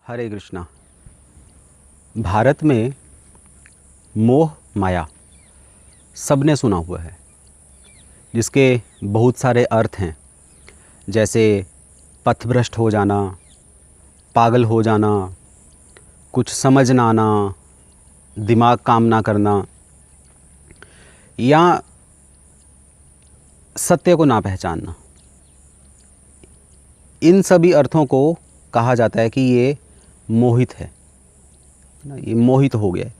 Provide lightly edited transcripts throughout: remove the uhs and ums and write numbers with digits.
हरे कृष्णा। भारत में मोह माया सबने सुना हुआ है, जिसके बहुत सारे अर्थ हैं, जैसे पथभ्रष्ट हो जाना, पागल हो जाना, कुछ समझ ना आना, दिमाग काम ना करना, या सत्य को ना पहचानना। इन सभी अर्थों को कहा जाता है कि ये मोहित है ना, ये मोहित हो गया है।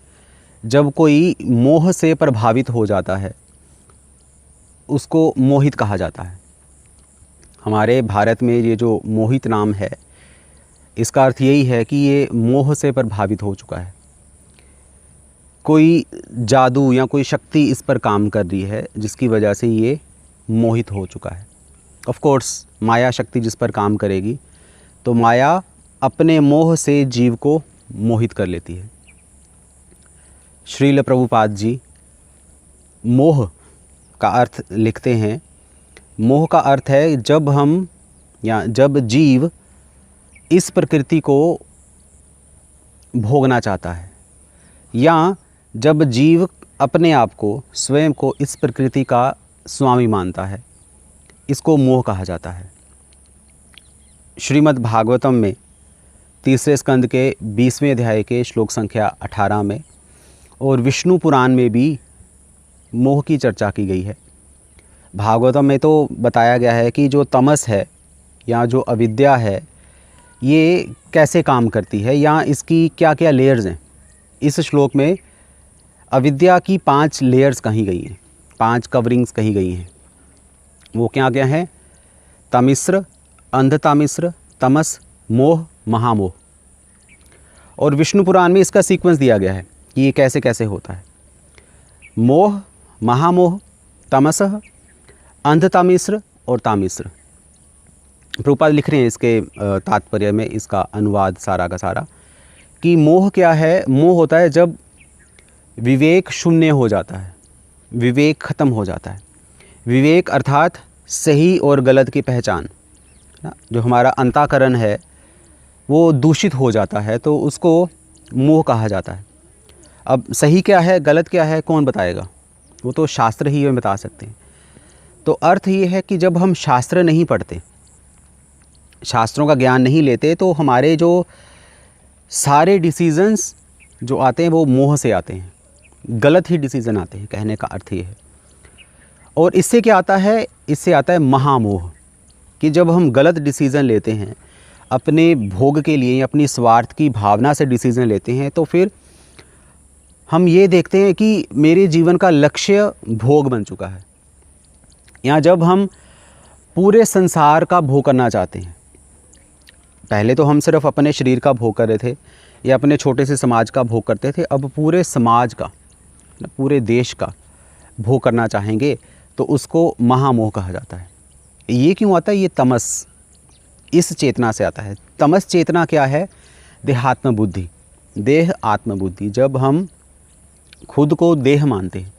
जब कोई मोह से प्रभावित हो जाता है उसको मोहित कहा जाता है। हमारे भारत में ये जो मोहित नाम है, इसका अर्थ यही है कि ये मोह से प्रभावित हो चुका है। कोई जादू या कोई शक्ति इस पर काम कर रही है, जिसकी वजह से ये मोहित हो चुका है। ऑफ कोर्स माया शक्ति जिस पर काम करेगी तो माया अपने मोह से जीव को मोहित कर लेती है। श्रील प्रभुपाद जी मोह का अर्थ लिखते हैं। मोह का अर्थ है जब हम या जब जीव इस प्रकृति को भोगना चाहता है, या जब जीव अपने आप को स्वयं को इस प्रकृति का स्वामी मानता है, इसको मोह कहा जाता है। श्रीमद् भागवतम में तीसरे स्कंद के 20वें अध्याय के श्लोक संख्या 18 में और विष्णु पुराण में भी मोह की चर्चा की गई है। भागवतम में तो बताया गया है कि जो तमस है या जो अविद्या है, ये कैसे काम करती है या इसकी क्या क्या लेयर्स हैं। इस श्लोक में अविद्या की 5 लेयर्स कही गई हैं, 5 कवरिंग्स कही गई हैं। वो क्या क्या हैं? तमिस्र, अंधतामिस्र, तमस, मोह, महामोह। और विष्णु पुराण में इसका सीक्वेंस दिया गया है कि ये कैसे कैसे होता है। मोह, महामोह, तमसः, अंधतामिस्र और तामिस्र। प्रभुपाद लिख रहे हैं इसके तात्पर्य में, इसका अनुवाद सारा का सारा, कि मोह क्या है। मोह होता है जब विवेक शून्य हो जाता है, विवेक ख़त्म हो जाता है। विवेक अर्थात सही और गलत की पहचान ना, जो हमारा अंतःकरण है वो दूषित हो जाता है, तो उसको मोह कहा जाता है। अब सही क्या है गलत क्या है कौन बताएगा? वो तो शास्त्र ही हमें बता सकते हैं। तो अर्थ ये है कि जब हम शास्त्र नहीं पढ़ते, शास्त्रों का ज्ञान नहीं लेते, तो हमारे जो सारे डिसीजंस जो आते हैं वो मोह से आते हैं, गलत ही डिसीज़न आते हैं, कहने का अर्थ ये है। और इससे क्या आता है? इससे आता है महामोह, कि जब हम गलत डिसीज़न लेते हैं, अपने भोग के लिए, अपनी स्वार्थ की भावना से डिसीज़न लेते हैं, तो फिर हम ये देखते हैं कि मेरे जीवन का लक्ष्य भोग बन चुका है। या जब हम पूरे संसार का भोग करना चाहते हैं, पहले तो हम सिर्फ अपने शरीर का भोग कर रहे थे या अपने छोटे से समाज का भोग करते थे, अब पूरे समाज का, पूरे देश का भोग करना चाहेंगे, तो उसको महामोह कहा जाता है। ये क्यों आता है? ये तमस, इस चेतना से आता है। तमस चेतना क्या है? देहात्म बुद्धि, देह आत्मबुद्धि। जब हम खुद को देह मानते हैं,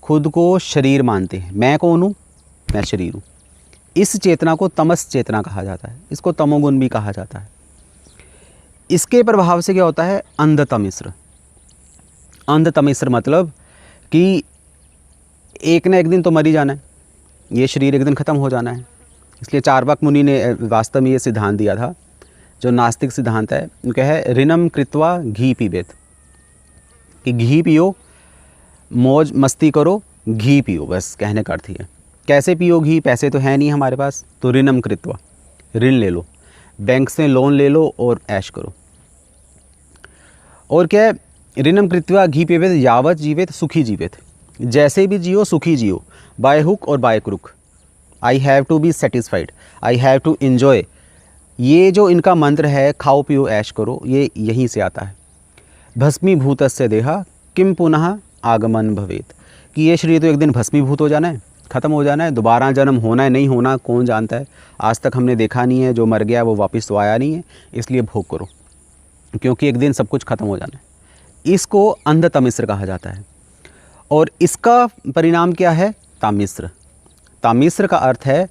खुद को शरीर मानते हैं, मैं कौन हूँ? मैं शरीर हूँ। इस चेतना को तमस चेतना कहा जाता है। इसको तमोगुण भी कहा जाता है। इसके प्रभाव से क्या होता है? अंधतमिस्र। अंधतमिस्र मतलब कि एक ना एक दिन तो मर ही जाना है, ये शरीर एक दिन ख़त्म हो जाना है। इसलिए चार्वाक मुनि ने वास्तव में ये सिद्धांत दिया था, जो नास्तिक सिद्धांत है। उनका है ऋणम कृत्वा घी पीबेत, कि घी पियो, मौज मस्ती करो, घी पियो, बस कहने का अर्थ ही है। कैसे पियो घी? पैसे तो है नहीं हमारे पास, तो ऋणम कृत्वा, ऋण ले लो, बैंक से लोन ले लो और ऐश करो। और क्या है? ऋणम कृत्वा घी पीबेत यावत जीवेत सुखी जीवेत, जैसे भी जियो सुखी जियो, बाय हुक और by crook. I have to be satisfied, I have to enjoy. ये जो इनका मंत्र है, खाओ पियो ऐश करो, ये यहीं से आता है। भस्मीभूतस्य देहा किम पुनः आगमन भवेत, कि ये शरीर तो एक दिन भस्मीभूत हो जाना है, ख़त्म हो जाना है। दोबारा जन्म होना है नहीं होना कौन जानता है, आज तक हमने देखा नहीं है। जो मर गया वो वापस तो आया नहीं है, इसलिए भोग करो, क्योंकि एक दिन सब कुछ ख़त्म हो जाना है। इसको अंधतमिस्र कहा जाता है। और इसका परिणाम क्या है? तामिस्र। तामिस्र का अर्थ है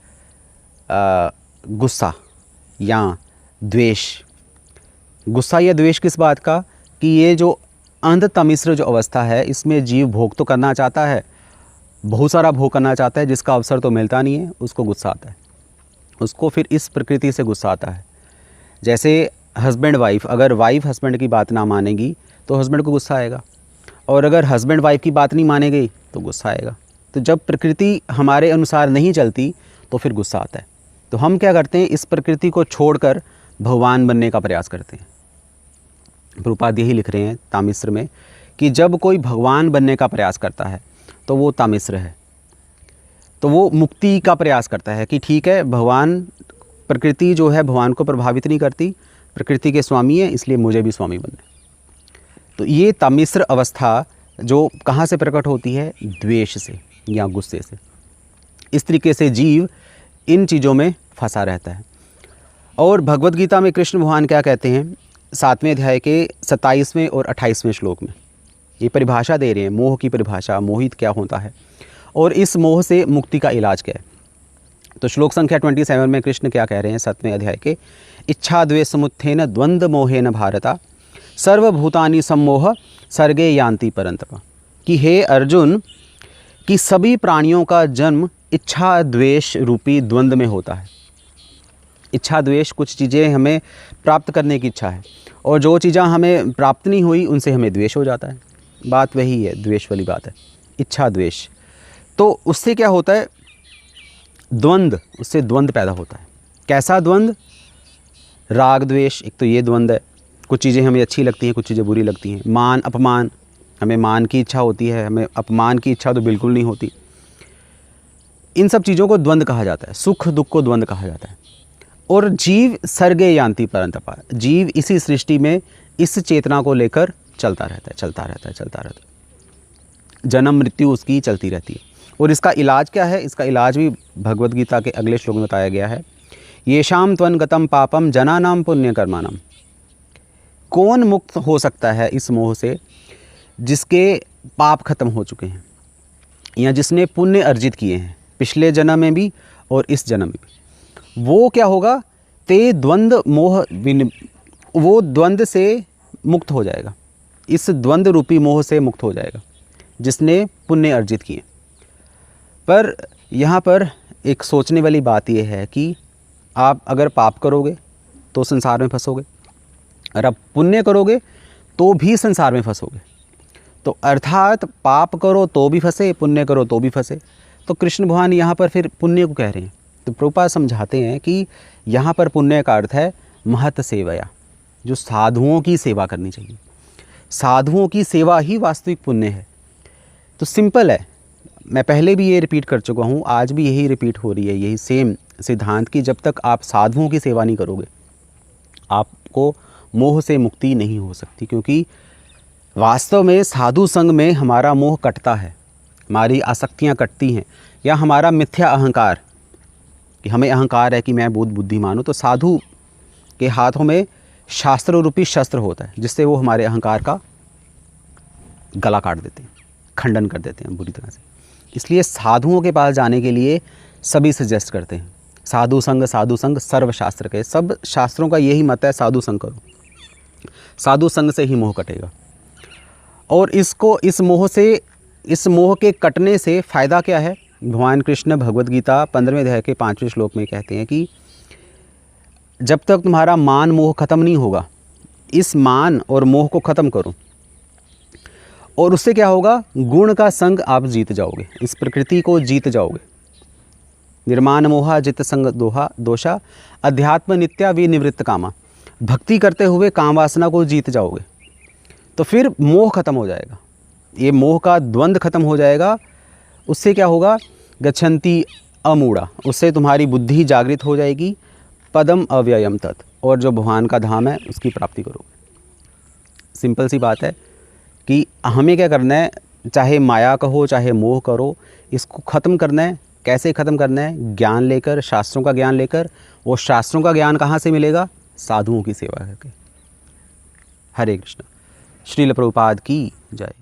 गुस्सा या द्वेष, गुस्सा या द्वेष किस बात का, कि ये जो अंध तमिश्र जो अवस्था है, इसमें जीव भोग तो करना चाहता है, बहुत सारा भोग करना चाहता है, जिसका अवसर तो मिलता नहीं है, उसको गुस्सा आता है। उसको फिर इस प्रकृति से गुस्सा आता है। जैसे हस्बैंड वाइफ, अगर वाइफ हस्बैंड की बात ना मानेगी तो हस्बैंड को गुस्सा आएगा, और अगर हस्बैंड वाइफ की बात नहीं मानेगी तो गुस्सा आएगा। तो जब प्रकृति हमारे अनुसार नहीं चलती तो फिर गुस्सा आता है। तो हम क्या करते हैं, इस प्रकृति को छोड़कर भगवान बनने का प्रयास करते हैं। प्रभुपाद यही लिख रहे हैं तामिश्र में कि जब कोई भगवान बनने का प्रयास करता है तो वो तामिश्र है, तो वो मुक्ति का प्रयास करता है कि ठीक है, भगवान, प्रकृति जो है भगवान को प्रभावित नहीं करती, प्रकृति के स्वामी है, इसलिए मुझे भी स्वामी बनना है। तो ये तामिश्र अवस्था जो कहाँ से प्रकट होती है, द्वेष से या गुस्से से। इस तरीके से जीव इन चीज़ों में फंसा रहता है। और भगवद गीता में कृष्ण भगवान क्या कहते हैं, 7वें अध्याय के 27वें और 28वें श्लोक में ये परिभाषा दे रहे हैं, मोह की परिभाषा, मोहित क्या होता है और इस मोह से मुक्ति का इलाज क्या है। तो श्लोक संख्या 27 में कृष्ण क्या कह रहे हैं 7वें अध्याय के, इच्छा द्वेष समुत्थेन द्वंद्व मोहेन भारता सर्वभूतानि सम्मोह सर्गे यान्ति परंतप। कि हे अर्जुन, कि सभी प्राणियों का जन्म इच्छा द्वेष रूपी द्वंद्व में होता है। इच्छा द्वेष, कुछ चीज़ें हमें प्राप्त करने की इच्छा है और जो चीज़ें हमें प्राप्त नहीं हुई उनसे हमें द्वेष हो जाता है। बात वही है, द्वेष वाली बात है, इच्छा द्वेष। तो उससे क्या होता है, द्वंद्व, उससे द्वंद्व पैदा होता है। कैसा द्वंद्व, राग द्वेष, एक तो ये द्वंद्व है, कुछ चीज़ें हमें अच्छी लगती हैं, कुछ चीज़ें बुरी लगती हैं। मान अपमान, हमें मान की इच्छा होती है, हमें अपमान की इच्छा तो बिल्कुल नहीं होती। इन सब चीज़ों को द्वंद्व कहा जाता है, सुख दुख को द्वंद्व कहा जाता है। और जीव सर्गे यान्ति परंतपा, जीव इसी सृष्टि में इस चेतना को लेकर चलता रहता है, चलता रहता है, चलता रहता है, जन्म मृत्यु उसकी चलती रहती है। और इसका इलाज क्या है, इसका इलाज भी भगवद गीता के अगले श्लोक में बताया गया है, येषाम त्वन् गतम पापम जनानाम पुण्य कर्माणम। कौन मुक्त हो सकता है इस मोह से, जिसके पाप खत्म हो चुके हैं या जिसने पुण्य अर्जित किए हैं पिछले जन्म में भी और इस जन्म में भी। वो क्या होगा, ते द्वंद्व मोह, वो द्वंद्व से मुक्त हो जाएगा, इस द्वंद्व रूपी मोह से मुक्त हो जाएगा जिसने पुण्य अर्जित किए। पर यहाँ पर एक सोचने वाली बात यह है कि आप अगर पाप करोगे तो संसार में फंसोगे, और आप पुण्य करोगे तो भी संसार में फंसोगे। तो अर्थात पाप करो तो भी फंसे, पुण्य करो तो भी फंसे। तो कृष्ण भगवान यहाँ पर फिर पुण्य को कह रहे हैं। तो प्रभुपाद समझाते हैं कि यहाँ पर पुण्य का अर्थ है महत सेवया, जो साधुओं की सेवा करनी चाहिए। साधुओं की सेवा ही वास्तविक पुण्य है। तो सिंपल है, मैं पहले भी ये रिपीट कर चुका हूँ, आज भी यही रिपीट हो रही है, यही सेम सिद्धांत कि जब तक आप साधुओं की सेवा नहीं करोगे आपको मोह से मुक्ति नहीं हो सकती। क्योंकि वास्तव में साधु संग में हमारा मोह कटता है, हमारी आसक्तियाँ कटती हैं, या हमारा मिथ्या अहंकार, कि हमें अहंकार है कि मैं बहुत बुद्धिमान हूँ। तो साधु के हाथों में शास्त्र रूपी शस्त्र होता है, जिससे वो हमारे अहंकार का गला काट देते हैं, खंडन कर देते हैं बुरी तरह से। इसलिए साधुओं के पास जाने के लिए सभी सजेस्ट करते हैं, साधु संग सर्वशास्त्र के, सब शास्त्रों का यही मत है, साधु संग करो, साधु संग से ही मोह कटेगा। और इसको, इस मोह से, इस मोह के कटने से फ़ायदा क्या है, भगवान कृष्ण भगवद गीता 15वें अध्याय के 5वें श्लोक में कहते हैं कि जब तक तुम्हारा मान मोह खत्म नहीं होगा, इस मान और मोह को ख़त्म करो, और उससे क्या होगा, गुण का संग आप जीत जाओगे, इस प्रकृति को जीत जाओगे। निर्माण मोहा जित संग दोषा अध्यात्म नित्या विनिवृत्त कामा, भक्ति करते हुए काम वासना को जीत जाओगे। तो फिर मोह खत्म हो जाएगा, ये मोह का द्वंद्व खत्म हो जाएगा। उससे क्या होगा, गच्छन्ति अमूढ़ा, उससे तुम्हारी बुद्धि जागृत हो जाएगी, पदम अव्ययम तत्, और जो भगवान का धाम है उसकी प्राप्ति करोगे। सिंपल सी बात है कि हमें क्या करना है, चाहे माया कहो चाहे मोह करो, इसको ख़त्म करना है। कैसे ख़त्म करना है, ज्ञान लेकर, शास्त्रों का ज्ञान लेकर। वो शास्त्रों का ज्ञान कहाँ से मिलेगा, साधुओं की सेवा करके। हरे कृष्ण। श्रील प्रभुपाद की जय।